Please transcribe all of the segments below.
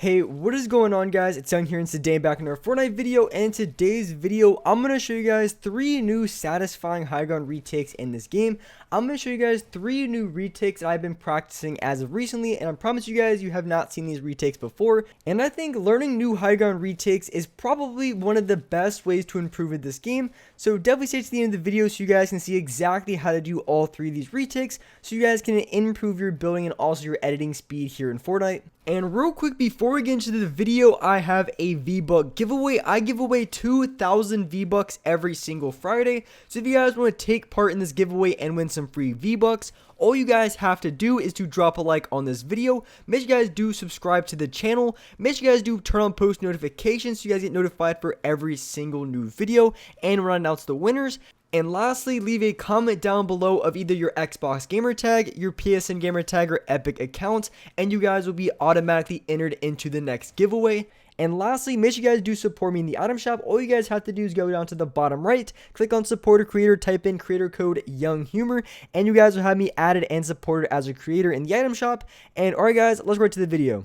Hey, what is going on, guys? It's Young here, and today I'm back in our Fortnite video. And in today's video, I'm going to show you guys 3 new satisfying high ground retakes in this game. I'm going to show you guys 3 new retakes that I've been practicing as of recently, and I promise you guys you have not seen these retakes before. And I think learning new high ground retakes is probably one of the best ways to improve in this game. So definitely stay to the end of the video so you guys can see exactly how to do all 3 of these retakes, so you guys can improve your building and also your editing speed here in Fortnite. And real quick, before we get into the video, I have a V-Buck giveaway. I give away 2,000 V-Bucks every single Friday. So if you guys want to take part in this giveaway and win some free V-Bucks, all you guys have to do is to drop a like on this video. Make sure you guys do subscribe to the channel. Make sure you guys do turn on post notifications so you guys get notified for every single new video and when I announce the winners. And lastly, leave a comment down below of either your Xbox gamer tag, your PSN gamer tag, or Epic account, and you guys will be automatically entered into the next giveaway. And lastly, make sure you guys do support me in the item shop. All you guys have to do is go down to the bottom right, click on support a creator, type in creator code YoungHumor, and you guys will have me added and supported as a creator in the item shop. And alright guys, let's go right to the video.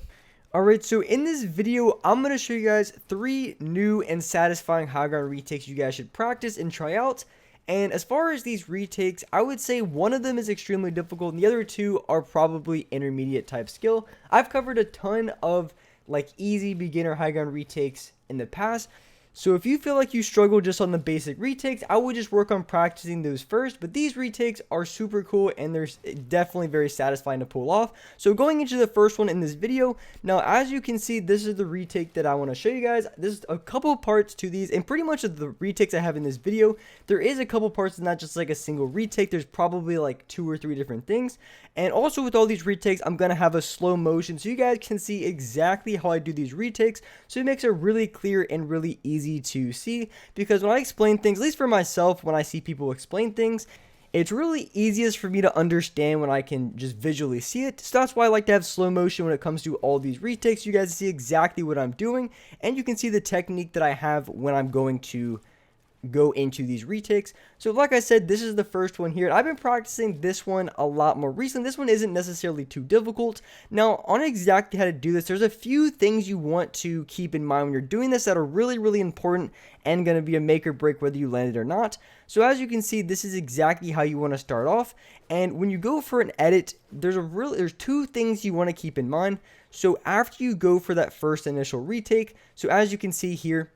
Alright, so in this video, I'm going to show you guys 3 new and satisfying high ground retakes you guys should practice and try out. And as far as these retakes, I would say one of them is extremely difficult and the other 2 are probably intermediate type skill. I've covered a ton of like easy beginner high ground retakes in the past. So if you feel like you struggle just on the basic retakes, I would just work on practicing those first. But these retakes are super cool and they're definitely very satisfying to pull off. So going into the first one in this video, now as you can see, this is the retake that I want to show you guys. There's a couple parts to these, and pretty much of the retakes I have in this video, there is a couple parts, not just like a single retake. There's probably like 2 or 3 different things. And also with all these retakes, I'm going to have a slow motion so you guys can see exactly how I do these retakes. So it makes it really clear and really easy to see, because when I explain things, at least for myself, when I see people explain things, it's really easiest for me to understand when I can just visually see it. So that's why I like to have slow motion when it comes to all these retakes. You guys see exactly what I'm doing, and you can see the technique that I have when I'm going to go into these retakes. So like I said, this is the first one here. I've been practicing this one a lot more recently. This one isn't necessarily too difficult. Now, on exactly how to do this, there's a few things you want to keep in mind when you're doing this that are really important and going to be a make or break whether you land it or not. So as you can see, this is exactly how you want to start off. And when you go for an edit, there's 2 things you want to keep in mind. So after you go for that first initial retake, so as you can see here,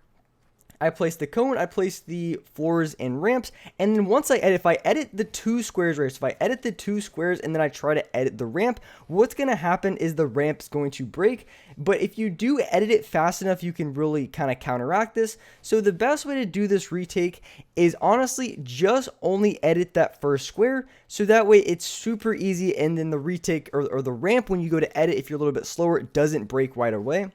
I place the cone, I place the floors and ramps, and then once I edit, if I edit the 2 squares right, so if I edit the 2 squares and then I try to edit the ramp, what's going to happen is the ramp's going to break. But if you do edit it fast enough, you can really kind of counteract this. So the best way to do this retake is honestly just only edit that first square, so that way it's super easy, and then the retake or the ramp, when you go to edit, if you're a little bit slower, it doesn't break right away.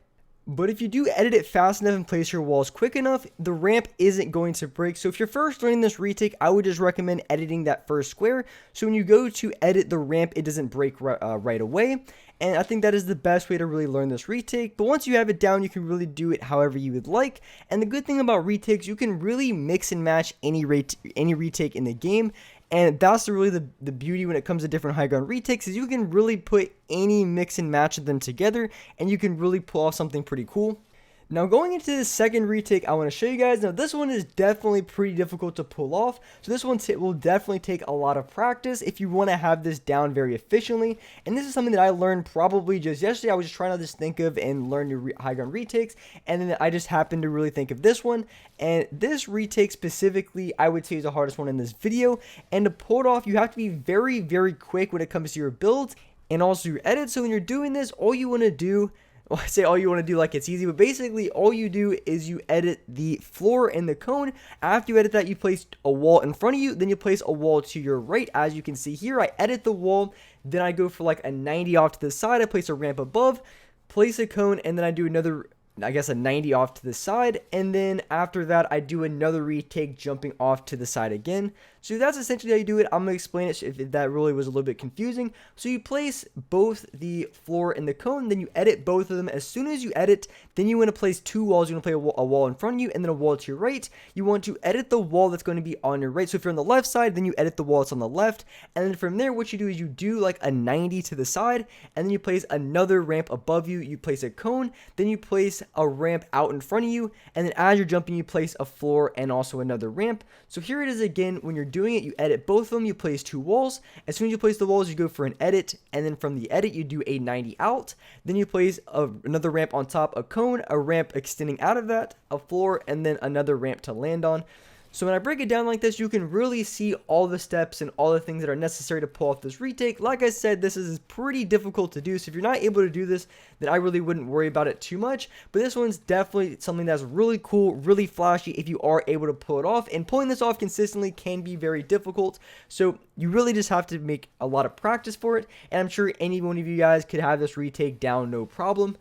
But if you do edit it fast enough and place your walls quick enough, the ramp isn't going to break. So if you're first learning this retake, I would just recommend editing that first square. So when you go to edit the ramp, it doesn't break right away. And I think that is the best way to really learn this retake. But once you have it down, you can really do it however you would like. And the good thing about retakes, you can really mix and match any retake in the game. And that's really the beauty when it comes to different high ground retakes, is you can really put any mix and match of them together and you can really pull off something pretty cool. Now going into the second retake, I want to show you guys. Now this one is definitely pretty difficult to pull off. So this one will definitely take a lot of practice if you want to have this down very efficiently. And this is something that I learned probably just yesterday. I was just trying to just think of and learn new high ground retakes. And then I just happened to really think of this one. And this retake specifically, I would say, is the hardest one in this video. And to pull it off, you have to be very quick when it comes to your builds and also your edits. So when you're doing this, all you want to do, well, I say all you want to do like it's easy, but basically all you do is you edit the floor and the cone. After you edit that, you place a wall in front of you, then you place a wall to your right. As you can see here, I edit the wall, then I go for like a 90 off to the side, I place a ramp above, place a cone, and then I do another I guess a 90 off to the side, and then after that I do another retake jumping off to the side again. So that's essentially how you do it. I'm going to explain it if that really was a little bit confusing. So you place both the floor and the cone, then you edit both of them. As soon as you edit, then you want to place two walls. You want to play a wall in front of you and then a wall to your right. You want to edit the wall that's going to be on your right. So if you're on the left side, then you edit the wall that's on the left. And then from there, what you do is you do like a 90 to the side, and then you place another ramp above you. You place a cone, then you place a ramp out in front of you, and then as you're jumping, you place a floor and also another ramp. So here it is again. When you're doing it, you edit both of them, you place two walls. As soon as you place the walls, you go for an edit, and then from the edit you do a 90 out, then you place another ramp on top, a cone, a ramp extending out of that, a floor, and then another ramp to land on. So when I break it down like this, you can really see all the steps and all the things that are necessary to pull off this retake. Like I said, this is pretty difficult to do, so if you're not able to do this, then I really wouldn't worry about it too much. But this one's definitely something that's really cool, really flashy if you are able to pull it off. And pulling this off consistently can be very difficult, so you really just have to make a lot of practice for it. And I'm sure any one of you guys could have this retake down no problem.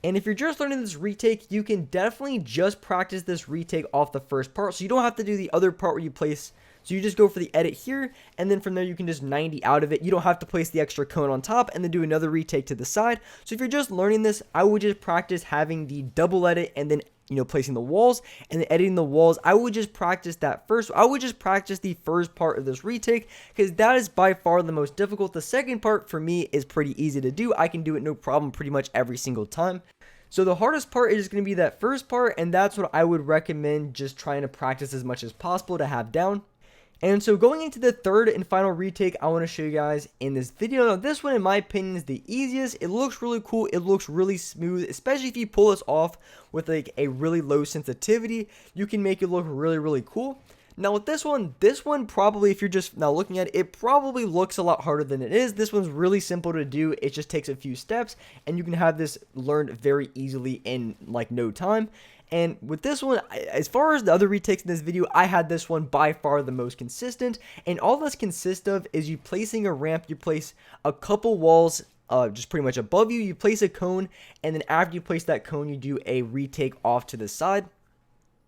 And if you're just learning this retake, you can definitely just practice this retake off the first part. So you don't have to do the other part where you place. So you just go for the edit here, and then from there you can just 90 out of it. You don't have to place the extra cone on top and then do another retake to the side. So if you're just learning this, I would just practice having the double edit and then placing the walls and then editing the walls. I would just practice that first. I would just practice the first part of this retake because that is by far the most difficult. The second part for me is pretty easy to do. I can do it no problem pretty much every single time. So the hardest part is going to be that first part, and that's what I would recommend just trying to practice as much as possible to have down. And so going into the third and final retake, I want to show you guys in this video. Now this one in my opinion is the easiest. It looks really cool. It looks really smooth, especially if you pull this off with like a really low sensitivity. You can make it look really cool. Now with this one probably, if you're just now looking at it, it probably looks a lot harder than it is. This one's really simple to do. It just takes a few steps and you can have this learned very easily in like no time. And with this one, as far as the other retakes in this video, I had this one by far the most consistent. And all this consists of is you placing a ramp, you place a couple walls just pretty much above you, you place a cone, and then after you place that cone, you do a retake off to the side.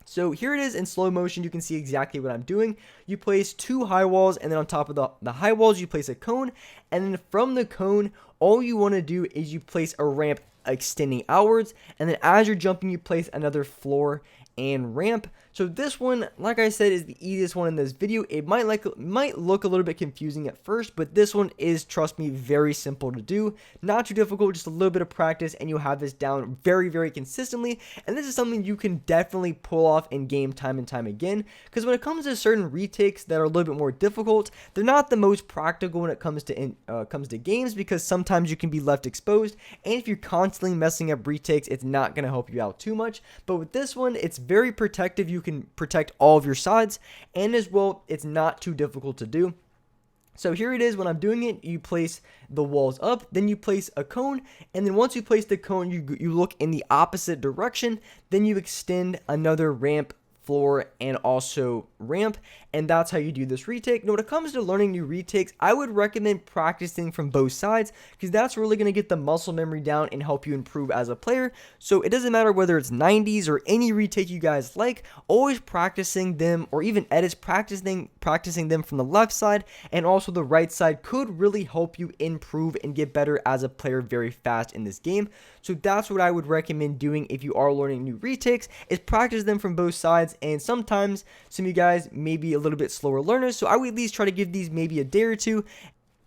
So here it is in slow motion. You can see exactly what I'm doing. You place two high walls, and then on top of the high walls, you place a cone. And then from the cone, all you want to do is you place a ramp extending outwards. And then as you're jumping, you place another floor and ramp. So this one, like I said, is the easiest one in this video. It might look a little bit confusing at first, but this one is, trust me, very simple to do. Not too difficult, just a little bit of practice, and you'll have this down very consistently. And this is something you can definitely pull off in game time and time again. Because when it comes to certain retakes that are a little bit more difficult, they're not the most practical when it comes to games, because sometimes you can be left exposed. And if you're constantly messing up retakes, it's not going to help you out too much. But with this one, it's very protective. You can protect all of your sides, and as well, it's not too difficult to do. So here it is. When I'm doing it, you place the walls up, then you place a cone, and then once you place the cone, you look in the opposite direction, then you extend another ramp, floor, and also ramp, and that's how you do this retake. Now when it comes to learning new retakes, I would recommend practicing from both sides, because that's really going to get the muscle memory down and help you improve as a player. So it doesn't matter whether it's 90s or any retake you guys like, always practicing them, or even edits, practicing them from the left side and also the right side could really help you improve and get better as a player very fast in this game. So that's what I would recommend doing if you are learning new retakes, is practice them from both sides. And sometimes some of you guys may be a little bit slower learners, so I would at least try to give these maybe a day or two,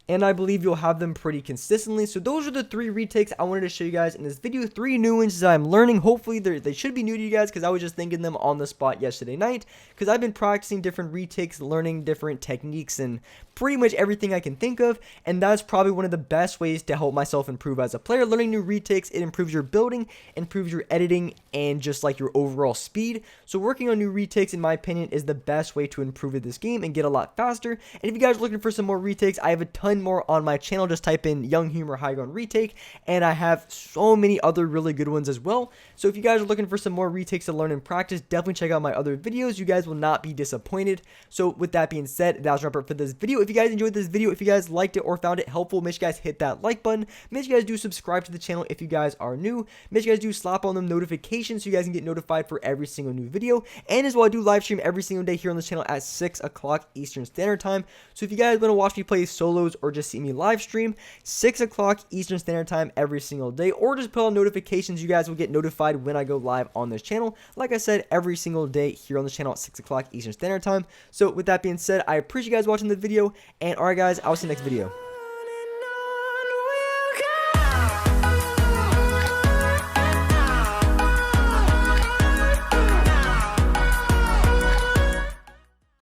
and I believe you'll have them pretty consistently. So those are the three retakes I wanted to show you guys in this video. 3 new ones that I'm learning. Hopefully they should be new to you guys, because I was just thinking them on the spot yesterday night, because I've been practicing different retakes, learning different techniques and pretty much everything I can think of, and that's probably one of the best ways to help myself improve as a player. Learning new retakes, it improves your building, improves your editing, and just like your overall speed. So working on new retakes, in my opinion, is the best way to improve at this game and get a lot faster. And if you guys are looking for some more retakes, I have a ton find more on my channel. Just type in Young Humor HighGround Retake, and I have so many other really good ones as well. So if you guys are looking for some more retakes to learn and practice, definitely check out my other videos. You guys will not be disappointed. So with that being said, that was wrap up for this video. If you guys enjoyed this video, if you guys liked it or found it helpful, make sure you guys hit that like button. Make sure you guys do subscribe to the channel if you guys are new. Make sure you guys do slap on them notifications so you guys can get notified for every single new video. And as well, I do live stream every single day here on this channel at 6 o'clock Eastern Standard Time. So if you guys want to watch me play solos or just see me live stream, 6 o'clock Eastern Standard Time every single day, or just put on notifications, you guys will get notified when I go live on this channel. Like I said, every single day here on this channel at 6 o'clock Eastern Standard Time. So with that being said, I appreciate you guys watching the video, and alright guys, I'll see you next video.